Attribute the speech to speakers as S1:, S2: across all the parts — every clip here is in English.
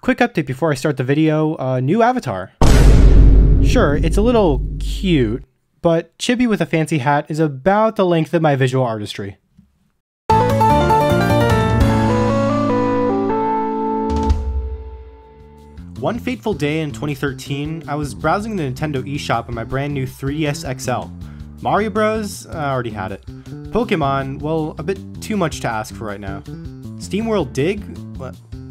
S1: Quick update before I start the video, new avatar. Sure, it's a little cute, but Chibi with a fancy hat is about the length of my visual artistry. One fateful day in 2013, I was browsing the Nintendo eShop on my brand new 3DS XL. Mario Bros? I already had it. Pokemon? Well, a bit too much to ask for right now. SteamWorld Dig?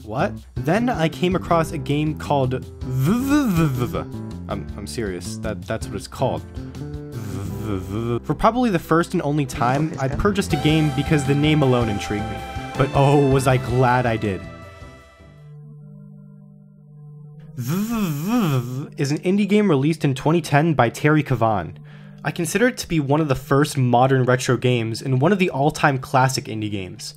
S1: What? Then I came across a game called VVVVVV. I'm serious, that's what it's called. For probably the first and only time, I purchased a game because the name alone intrigued me. But oh, was I glad I did. VVVVV is an indie game released in 2010 by Terry Cavan. I consider it to be one of the first modern retro games and one of the all-time classic indie games.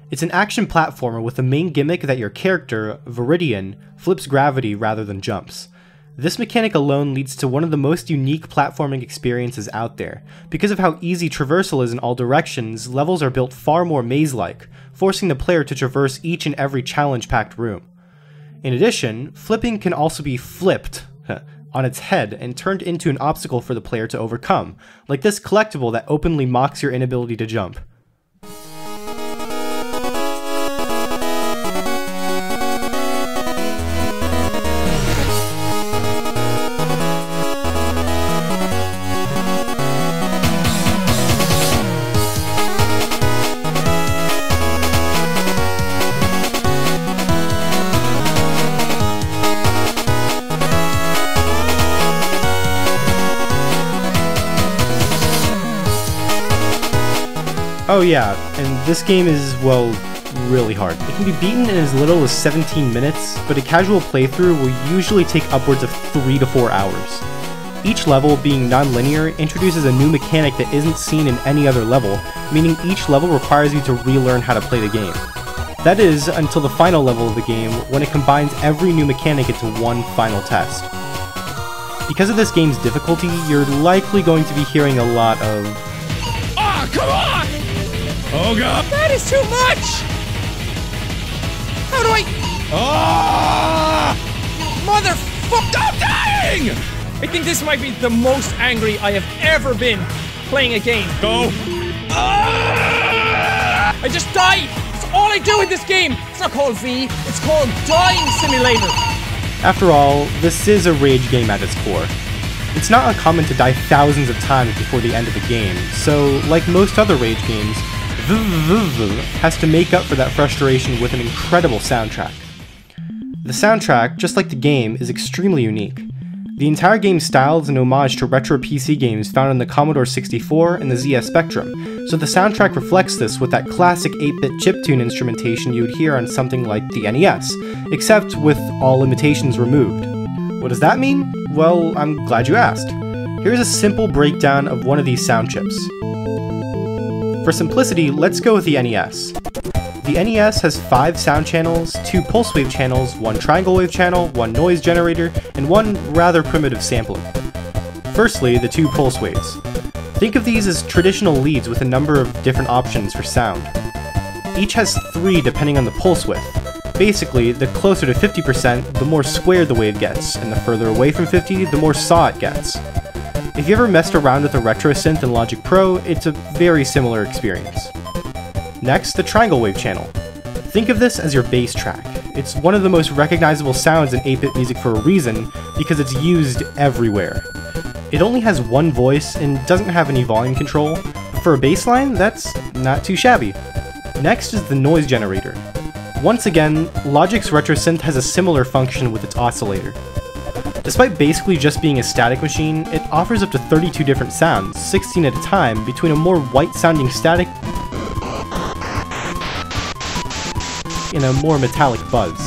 S1: It's an action platformer with the main gimmick that your character, Viridian, flips gravity rather than jumps. This mechanic alone leads to one of the most unique platforming experiences out there. Because of how easy traversal is in all directions, levels are built far more maze-like, forcing the player to traverse each and every challenge-packed room. In addition, flipping can also be flipped on its head and turned into an obstacle for the player to overcome, like this collectible that openly mocks your inability to jump. Oh yeah, and this game is, well, really hard. It can be beaten in as little as 17 minutes, but a casual playthrough will usually take upwards of 3 to 4 hours. Each level, being non-linear, introduces a new mechanic that isn't seen in any other level, meaning each level requires you to relearn how to play the game. That is, until the final level of the game, when it combines every new mechanic into one final test. Because of this game's difficulty, you're likely going to be hearing a lot of "Ah, come on! Oh god!
S2: That is too much! How do I... Motherfucker!
S3: Stop dying!
S2: I think this might be the most angry I have ever been playing a game.
S3: Go!
S2: I just die! That's all I do in this game! It's not called V, it's called Dying Simulator!
S1: After all, this is a rage game at its core. It's not uncommon to die thousands of times before the end of the game, so like most other rage games, VVVVV has to make up for that frustration with an incredible soundtrack. The soundtrack, just like the game, is extremely unique. The entire game's style is an homage to retro PC games found on the Commodore 64 and the ZS Spectrum, so the soundtrack reflects this with that classic 8-bit chiptune instrumentation you would hear on something like the NES, except with all limitations removed. What does that mean? Well, I'm glad you asked. Here's a simple breakdown of one of these sound chips. For simplicity, let's go with the NES. The NES has 5 sound channels, 2 pulse wave channels, 1 triangle wave channel, 1 noise generator, and 1 rather primitive sampler. Firstly, the 2 pulse waves. Think of these as traditional leads with a number of different options for sound. Each has 3 depending on the pulse width. Basically, the closer to 50%, the more square the wave gets, and the further away from 50, the more saw it gets. If you ever messed around with a retro synth in Logic Pro, it's a very similar experience. Next, the triangle wave channel. Think of this as your bass track. It's one of the most recognizable sounds in 8-bit music for a reason, because it's used everywhere. It only has 1 voice and doesn't have any volume control, but for a bass line, that's not too shabby. Next is the noise generator. Once again, Logic's retro synth has a similar function with its oscillator. Despite basically just being a static machine, it offers up to 32 different sounds, 16 at a time, between a more white-sounding static and a more metallic buzz.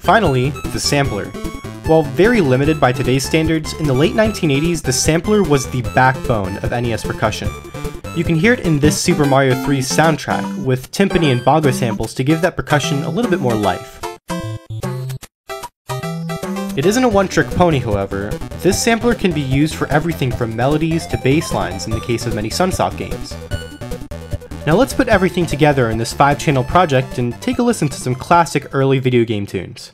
S1: Finally, the sampler. While very limited by today's standards, in the late 1980s, the sampler was the backbone of NES percussion. You can hear it in this Super Mario 3's soundtrack, with timpani and bongo samples to give that percussion a little bit more life. It isn't a one-trick pony, however. This sampler can be used for everything from melodies to bass lines in the case of many Sunsoft games. Now let's put everything together in this 5-channel project and take a listen to some classic early video game tunes.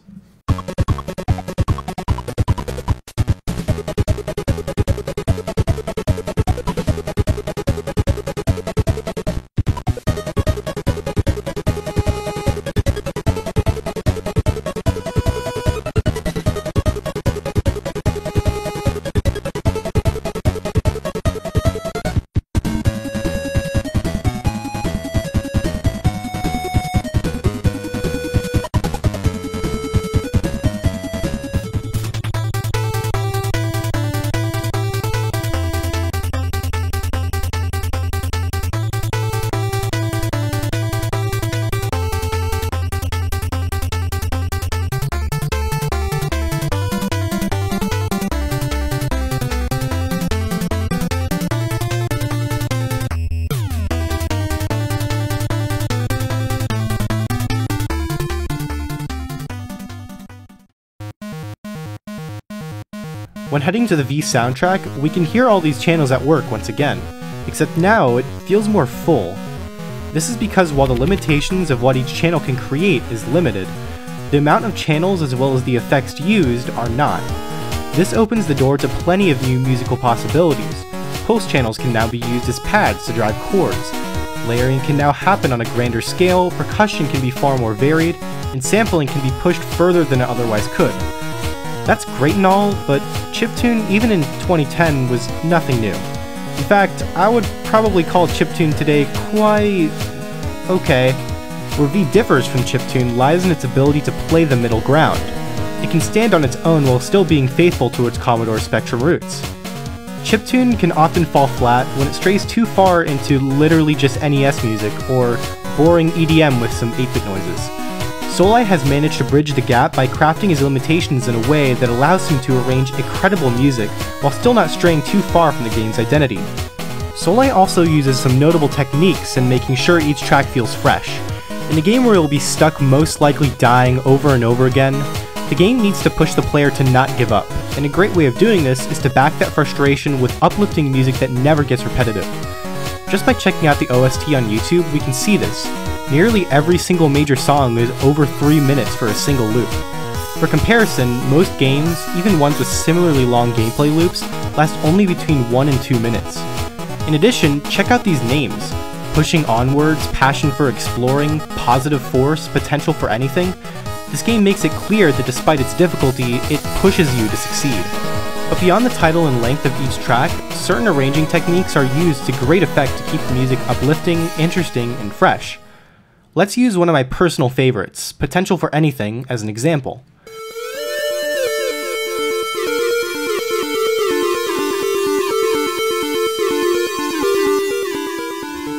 S1: When heading to the V soundtrack, we can hear all these channels at work once again, except now it feels more full. This is because while the limitations of what each channel can create is limited, the amount of channels as well as the effects used are not. This opens the door to plenty of new musical possibilities. Pulse channels can now be used as pads to drive chords. Layering can now happen on a grander scale, percussion can be far more varied, and sampling can be pushed further than it otherwise could. That's great and all, but chiptune, even in 2010, was nothing new. In fact, I would probably call chiptune today quite okay. Where V differs from chiptune lies in its ability to play the middle ground. It can stand on its own while still being faithful to its Commodore Spectrum roots. Chiptune can often fall flat when it strays too far into literally just NES music or boring EDM with some 8-bit noises. Solai has managed to bridge the gap by crafting his limitations in a way that allows him to arrange incredible music while still not straying too far from the game's identity. Solai also uses some notable techniques in making sure each track feels fresh. In a game where you'll be stuck most likely dying over and over again, the game needs to push the player to not give up, and a great way of doing this is to back that frustration with uplifting music that never gets repetitive. Just by checking out the OST on YouTube, we can see this. Nearly every single major song is over 3 minutes for a single loop. For comparison, most games, even ones with similarly long gameplay loops, last only between 1 and 2 minutes. In addition, check out these names. Pushing Onwards, Passion for Exploring, Positive Force, Potential for Anything. This game makes it clear that despite its difficulty, it pushes you to succeed. But beyond the title and length of each track, certain arranging techniques are used to great effect to keep the music uplifting, interesting, and fresh. Let's use one of my personal favorites, Potential for Anything, as an example.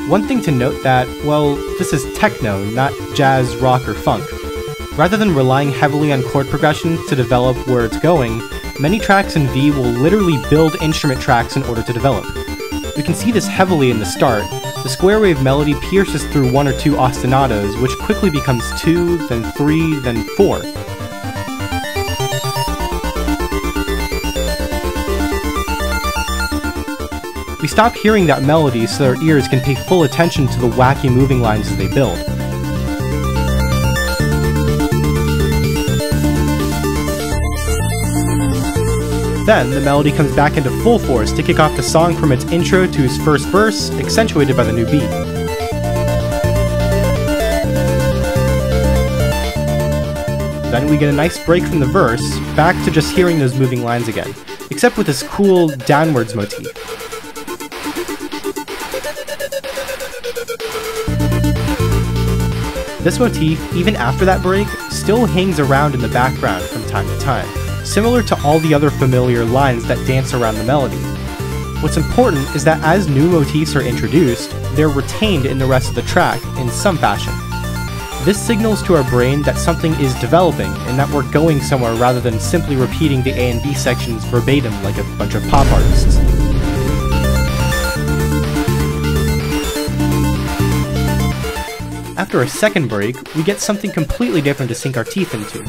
S1: One thing to note that, well, this is techno, not jazz, rock, or funk. Rather than relying heavily on chord progressions to develop where it's going, many tracks in V will literally build instrument tracks in order to develop. We can see this heavily in the start. The square wave melody pierces through 1 or 2 ostinatos, which quickly becomes 2, then 3, then 4. We stop hearing that melody so our ears can pay full attention to the wacky moving lines as they build. Then, the melody comes back into full force to kick off the song from its intro to its first verse, accentuated by the new beat. Then we get a nice break from the verse, back to just hearing those moving lines again, except with this cool downwards motif. This motif, even after that break, still hangs around in the background from time to time, similar to all the other familiar lines that dance around the melody. What's important is that as new motifs are introduced, they're retained in the rest of the track in some fashion. This signals to our brain that something is developing and that we're going somewhere rather than simply repeating the A and B sections verbatim like a bunch of pop artists. After a second break, we get something completely different to sink our teeth into.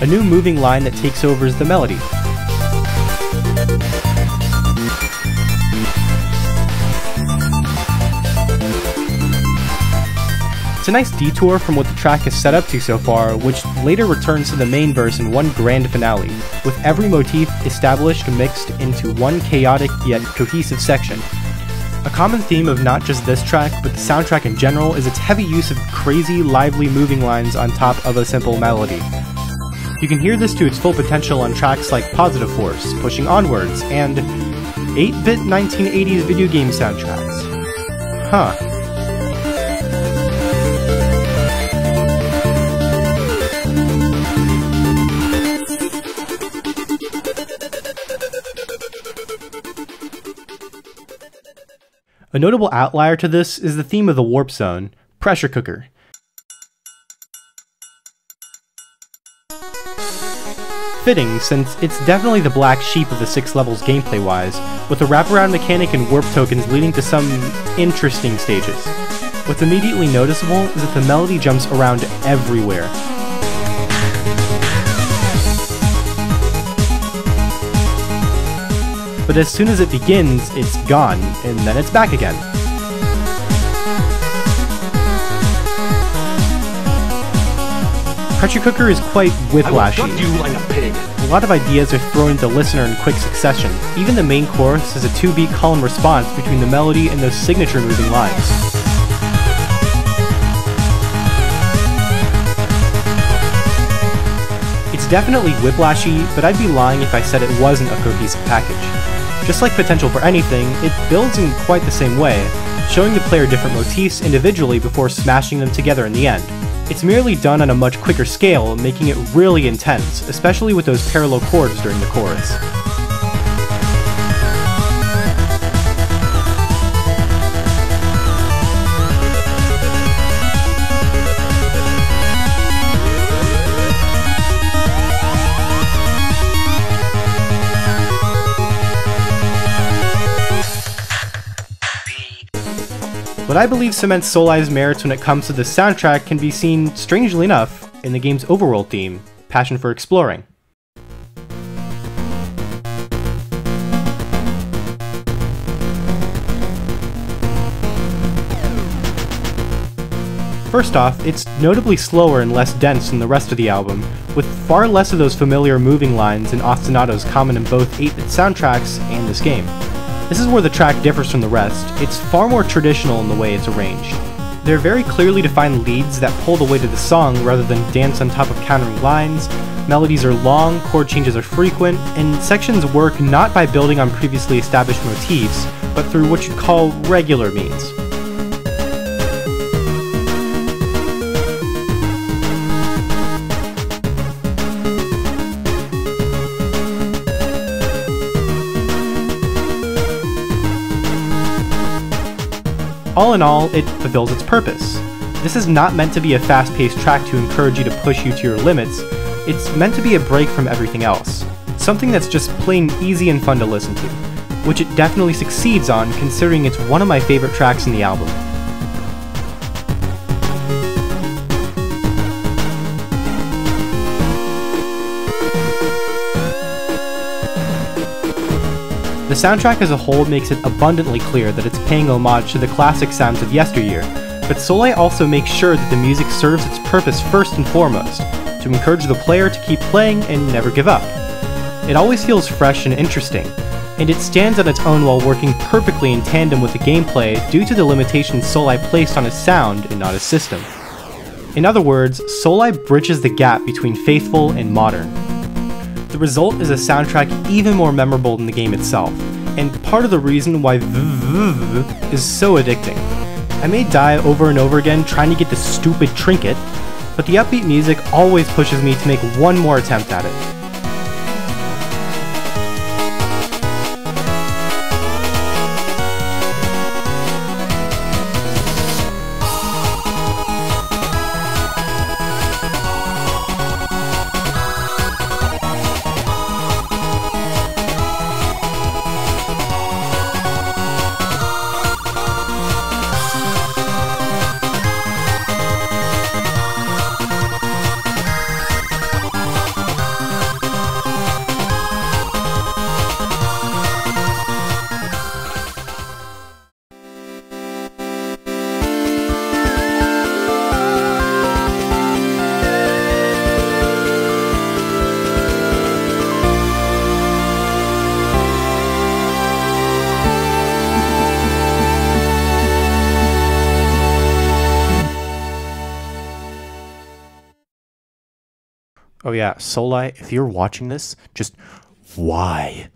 S1: A new moving line that takes over as the melody. It's a nice detour from what the track has set up to so far, which later returns to the main verse in one grand finale, with every motif established and mixed into one chaotic yet cohesive section. A common theme of not just this track, but the soundtrack in general, is its heavy use of crazy, lively moving lines on top of a simple melody. You can hear this to its full potential on tracks like Positive Force, Pushing Onwards, and 8-bit 1980s video game soundtracks. Huh. A notable outlier to this is the theme of the Warp Zone, Pressure Cooker. Fitting, since it's definitely the black sheep of the 6 levels gameplay-wise, with a wraparound mechanic and warp tokens leading to some interesting stages. What's immediately noticeable is that the melody jumps around everywhere. But as soon as it begins, it's gone, and then it's back again. Pressure Cooker is quite whiplashy.
S3: I will gut you like a pig.
S1: A lot of ideas are thrown into the listener in quick succession. Even the main chorus is a 2-beat call and response between the melody and those signature moving lines. It's definitely whiplashy, but I'd be lying if I said it wasn't a cohesive package. Just like Potential for Anything, it builds in quite the same way, showing the player different motifs individually before smashing them together in the end. It's merely done on a much quicker scale, making it really intense, especially with those parallel chords during the chorus. What I believe cements Soulai's merits when it comes to the soundtrack can be seen, strangely enough, in the game's overworld theme, Passion for Exploring. First off, it's notably slower and less dense than the rest of the album, with far less of those familiar moving lines and ostinatos common in both 8-bit soundtracks and this game. This is where the track differs from the rest. It's far more traditional in the way it's arranged. There are very clearly defined leads that pull the weight of the song rather than dance on top of countering lines, melodies are long, chord changes are frequent, and sections work not by building on previously established motifs, but through what you'd call regular means. All in all, it fulfills its purpose. This is not meant to be a fast-paced track to encourage you to push you to your limits, it's meant to be a break from everything else. Something that's just plain easy and fun to listen to, which it definitely succeeds on considering it's one of my favorite tracks in the album. The soundtrack as a whole makes it abundantly clear that it's paying homage to the classic sounds of yesteryear, but Soulai also makes sure that the music serves its purpose first and foremost, to encourage the player to keep playing and never give up. It always feels fresh and interesting, and it stands on its own while working perfectly in tandem with the gameplay due to the limitations Soulai placed on his sound and not his system. In other words, Soulai bridges the gap between faithful and modern. The result is a soundtrack even more memorable than the game itself, and part of the reason why VVVVV is so addicting. I may die over and over again trying to get this stupid trinket, but the upbeat music always pushes me to make one more attempt at it. Oh yeah, Solai, if you're watching this, just why?